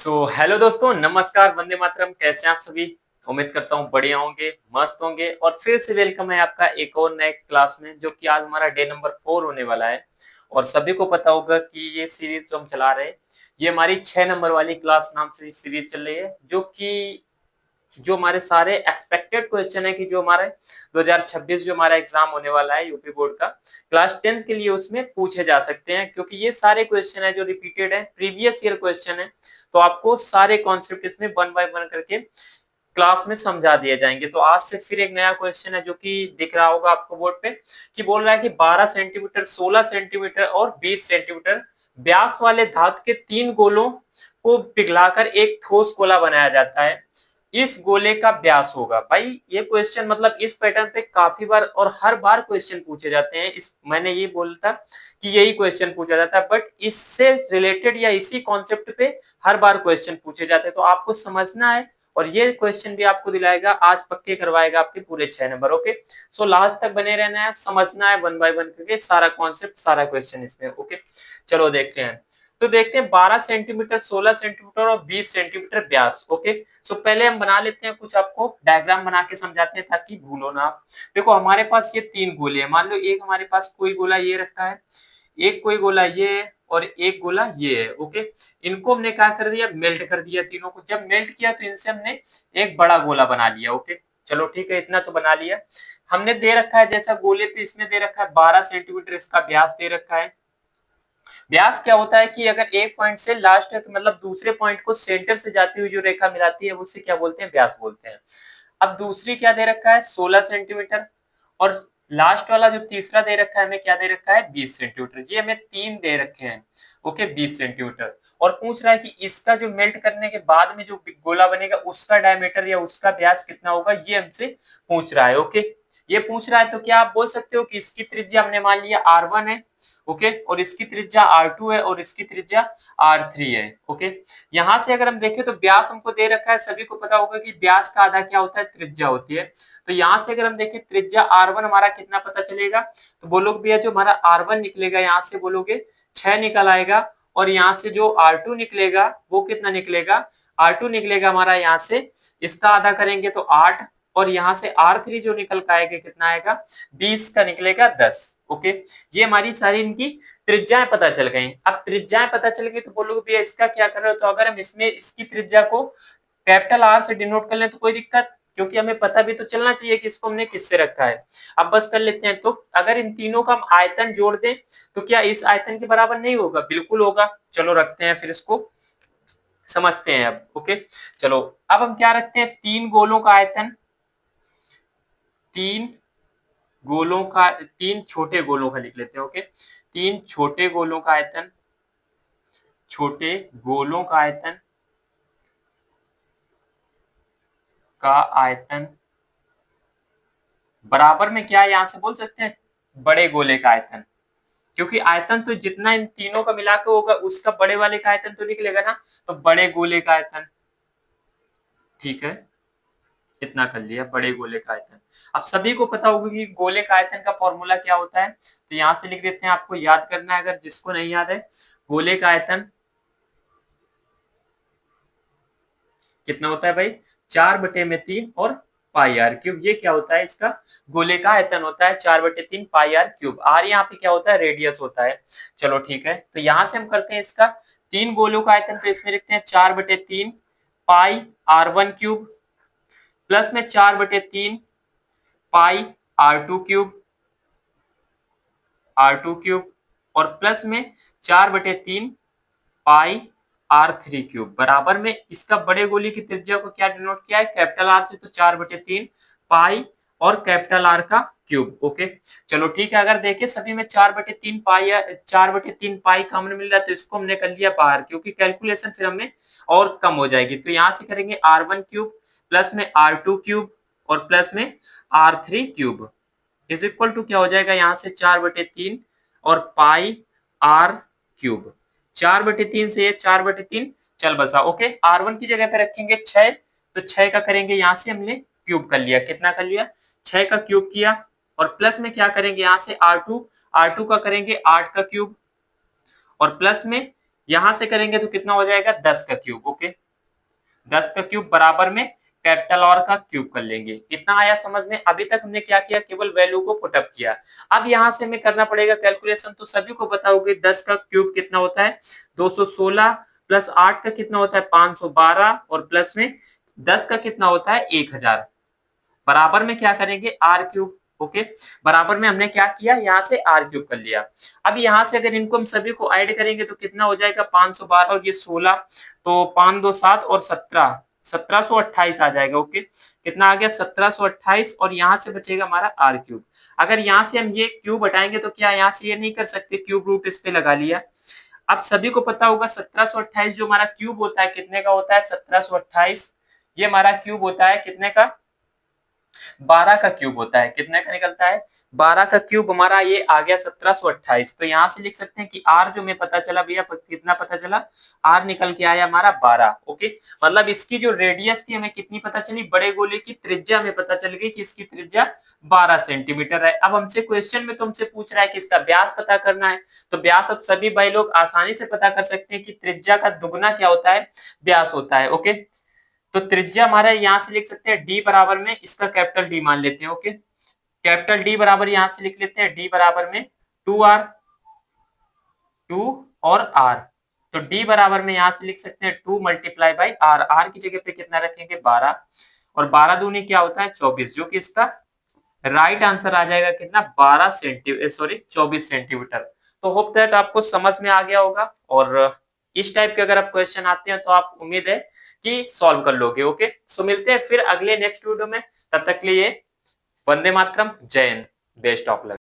Hello दोस्तों, नमस्कार, वंदे मातरम। कैसे हैं आप सभी? उम्मीद करता हूँ बढ़िया होंगे, मस्त होंगे। और फिर से वेलकम है आपका एक और नए क्लास में, जो कि आज हमारा डे नंबर 4 होने वाला है। और सभी को पता होगा कि ये सीरीज जो हम चला रहे हैं, ये हमारी 6 नंबर वाली क्लास नाम से सीरीज चल रही है, जो हमारे सारे एक्सपेक्टेड क्वेश्चन है कि जो हमारे 2026 जो हमारा एग्जाम होने वाला है यूपी बोर्ड का क्लास 10 के लिए, उसमें पूछे जा सकते हैं। क्योंकि ये सारे क्वेश्चन है जो रिपीटेड है, प्रीवियस ईयर क्वेश्चन है। तो आपको सारे कॉन्सेप्ट इसमें वन बाय वन करके क्लास में समझा दिए जाएंगे। तो आज से फिर एक नया क्वेश्चन है जो कि दिख रहा होगा आपको बोर्ड पे, कि बोल रहा है कि 12 सेंटीमीटर, 16 सेंटीमीटर और 20 सेंटीमीटर व्यास वाले धातु के 3 गोलों को पिघलाकर एक ठोस गोला बनाया जाता है। इस गोले का व्यास होगा। भाई ये क्वेश्चन मतलब इस पैटर्न पे काफी बार और हर बार क्वेश्चन पूछे जाते हैं। इस मैंने ये बोलता कि यही क्वेश्चन पूछा जाता है, बट इससे रिलेटेड या इसी कॉन्सेप्ट पे हर बार क्वेश्चन पूछे जाते हैं। तो आपको समझना है, और ये क्वेश्चन भी आपको दिलाएगा आज, पक्के करवाएगा आपके पूरे 6 नंबर। ओके, सो लास्ट तक बने रहना है, समझना है वन बाय वन करके सारा कॉन्सेप्ट, सारा क्वेश्चन इसमें। ओके, चलो देखते हैं। तो देखते हैं 12 सेंटीमीटर, 16 सेंटीमीटर और 20 सेंटीमीटर व्यास। ओके, सो पहले हम बना लेते हैं, कुछ आपको डायग्राम बना के समझाते हैं ताकि भूलो ना आप। देखो हमारे पास ये 3 गोले हैं। मान लो एक हमारे पास कोई गोला ये रखा है, एक कोई गोला ये है, और एक गोला ये है। ओके, इनको हमने क्या कर दिया, मेल्ट कर दिया तीनों को। जब मेल्ट किया तो इनसे हमने एक बड़ा गोला बना लिया। ओके, चलो ठीक है, इतना तो बना लिया। हमने दे रखा है, जैसा गोले पे इसमें दे रखा है 12 सेंटीमीटर इसका व्यास दे रखा है। व्यास क्या होता है कि अगर एक पॉइंट से लास्ट मतलब दूसरे पॉइंट को सेंटर से जाती हुई जो रेखा मिलाती है, उसे क्या बोलते हैं, व्यास बोलते हैं। अब दूसरी क्या दे रखा है, 16 सेंटीमीटर। और लास्ट वाला जो तीसरा दे रखा है हमें, क्या दे रखा है, 20 सेंटीमीटर। ये हमें 3 दे रखे हैं। Okay, 20 centimetre. और पूछ रहा है कि इसका जो मेल्ट करने के बाद में जो गोला बनेगा, उसका डायमीटर या उसका व्यास कितना होगा, ये हमसे पूछ रहा है। ओके, ये पूछ रहा है तो क्या आप बोल सकते हो कि इसकी त्रिज्या हमने मान लिया R1 है। ओके, और इसकी त्रिज्या R2 है और इसकी त्रिज्या R3 है। ओके, यहां से अगर हम देखें तो व्यास हमको दे रखा है, सभी को पता होगा कि व्यास का आधा क्या होता है, त्रिज्या होती है। तो यहां से अगर हम देखें त्रिज्या R1 हमारा कितना पता चलेगा, तो बोलोगे भैया जो हमारा R1 निकलेगा, यहाँ से बोलोगे 6 निकल आएगा। और यहाँ से जो R2 निकलेगा वो कितना निकलेगा, R2 निकलेगा हमारा यहाँ से, इसका आधा करेंगे तो 8। और यहाँ से R3 जो निकल का आएगा कितना आएगा, 20 का निकलेगा 10। ओके, ये हमारी सारी इनकी त्रिज्याएं पता चल गई। अब त्रिज्याएं पता चल गई तो बोलोगे भैया इसका क्या कर रहे हो, तो अगर हम इसमें इसकी त्रिज्या को कैपिटल R से डिनोट कर लें तो कोई दिक्कत, क्योंकि हमें पता भी तो चलना चाहिए कि इसको हमने किससे रखा है। अब बस कर लेते हैं। तो अगर इन तीनों का हम आयतन जोड़ दें तो क्या इस आयतन के बराबर नहीं होगा, बिल्कुल होगा। चलो रखते हैं, फिर इसको समझते हैं अब। ओके, चलो अब हम क्या रखते हैं, 3 गोलों का आयतन, 3 गोलों का, 3 छोटे गोलों का लिख लेते हैं। ओके, 3 छोटे गोलों का आयतन, छोटे गोलों का आयतन, बराबर में क्या यहां से बोल सकते हैं, बड़े गोले का आयतन। क्योंकि आयतन तो जितना इन तीनों का मिलाकर होगा उसका बड़े वाले का आयतन तो निकलेगा ना, तो बड़े गोले का आयतन। ठीक है, इतना कर लिया, बड़े गोले का आयतन। अब सभी को पता होगा कि गोले का आयतन का फॉर्मूला क्या होता है, तो यहां से लिख देते हैं, आपको याद करना है अगर जिसको नहीं याद है। गोले का आयतन कितना होता है भाई, 4/3 और पाई आर क्यूब। ये क्या होता है, इसका गोले का आयतन होता है 4/3 पाई आर क्यूब। आर यहाँ पे क्या होता है, रेडियस होता है। चलो ठीक है, तो यहां से हम करते हैं इसका 3 गोलों का आयतन, तो इसमें लिखते हैं 4/3 पाई R1 क्यूब, प्लस में 4/3 पाई R2 क्यूब, और प्लस में 4/3 पाई R3 क्यूब, बराबर में इसका बड़े गोले की त्रिज्या को क्या डिनोट किया है, कैपिटल R से, तो 4/3 पाई और कैपिटल R का क्यूब। ओके, चलो ठीक है, अगर देखें सभी में 4/3 पाई कॉमन मिल रहा है तो इसको हमने कर लिया बाहर, क्योंकि कैलकुलेशन फिर हमें और कम हो जाएगी। तो यहां से करेंगे R1 क्यूब, प्लस में R2 क्यूब, और प्लस में R3 cube, is equal to क्या हो जाएगा, यहां से 4/3 और पाई R क्यूब। 4/3 से ये 4/3 चल बसा। ओके, R1 की जगह पे रखेंगे 6, तो 6 का करेंगे, यहां से हमने क्यूब कर लिया, कितना कर लिया, 6 का क्यूब किया। और प्लस में क्या करेंगे, यहां से R2 का करेंगे 8 का क्यूब, और प्लस में यहां से करेंगे तो कितना हो जाएगा 10 का क्यूब। ओके, 10 का क्यूब बराबर में कैपिटल आर का क्यूब कर लेंगे। कितना आया समझ में? अभी तक हमने क्या किया, केवल वैल्यू को पुटअप किया। अब यहां से हमें करना पड़ेगा कैलकुलेशन। तो सभी को पता होगी 10 का क्यूब कितना होता है 216, प्लस 8 का कितना होता है 512, और प्लस में 10 का कितना होता है 1000। बराबर में क्या करेंगे आर क्यूब। ओके, बराबर में हमने क्या किया, यहाँ से आर क्यूब कर लिया। अब यहाँ से अगर इनको हम सभी को ऐड करेंगे तो कितना हो जाएगा 512 और ये 16, तो 5 2 7 और 17, 1728 आ जाएगा। ओके, कितना आ गया 1728, और यहाँ से बचेगा हमारा आर क्यूब। अगर यहाँ से हम ये क्यूब हटाएंगे तो क्या यहाँ से ये नहीं कर सकते, क्यूब रूट इस पे लगा लिया। अब सभी को पता होगा 1728 जो हमारा क्यूब होता है कितने का होता है 1728, ये हमारा क्यूब होता है कितने का 12 का क्यूब होता है। कितने का निकलता है 12 का क्यूब हमारा ये आ गया 1728। तो यहां से लिख सकते हैं कि आर जो हमें पता चला भैया कितना पता चला, आर निकल के आया हमारा 12। ओके, मतलब इसकी जो रेडियस थी हमें कितनी पता चली, बड़े गोले की त्रिज्या हमें पता चल गई कि इसकी त्रिज्या 12 सेंटीमीटर है। अब हमसे क्वेश्चन में तुमसे पूछ रहा है कि इसका व्यास पता करना है। तो व्यास अब सभी भाई लोग आसानी से पता कर सकते हैं कि त्रिज्या का दुगना क्या होता है, व्यास होता है। ओके, तो त्रिज्या हमारा यहां से लिख सकते हैं डी बराबर में इसका कैपिटल डी मान लेते हैं। ओके, कैपिटल डी बराबर यहां से लिख लेते हैं डी बराबर में 2r, 2 और r। तो डी बराबर में यहां से लिख सकते हैं 2 मल्टीप्लाई बाई आर। आर की जगह पे कितना रखेंगे 12, और 12 दूनी क्या होता है 24, जो कि इसका राइट आंसर आ जाएगा कितना 12 सेंटीमीटर, सॉरी 24 सेंटीमीटर। तो होप दैट आपको समझ में आ गया होगा, और इस टाइप के अगर आप क्वेश्चन आते हैं तो आप उम्मीद है कि सॉल्व कर लोगे। ओके, सो मिलते हैं फिर अगले नेक्स्ट वीडियो में। तब तक के लिए वंदे मातरम, जय हिंद, बेस्ट ऑफ लक।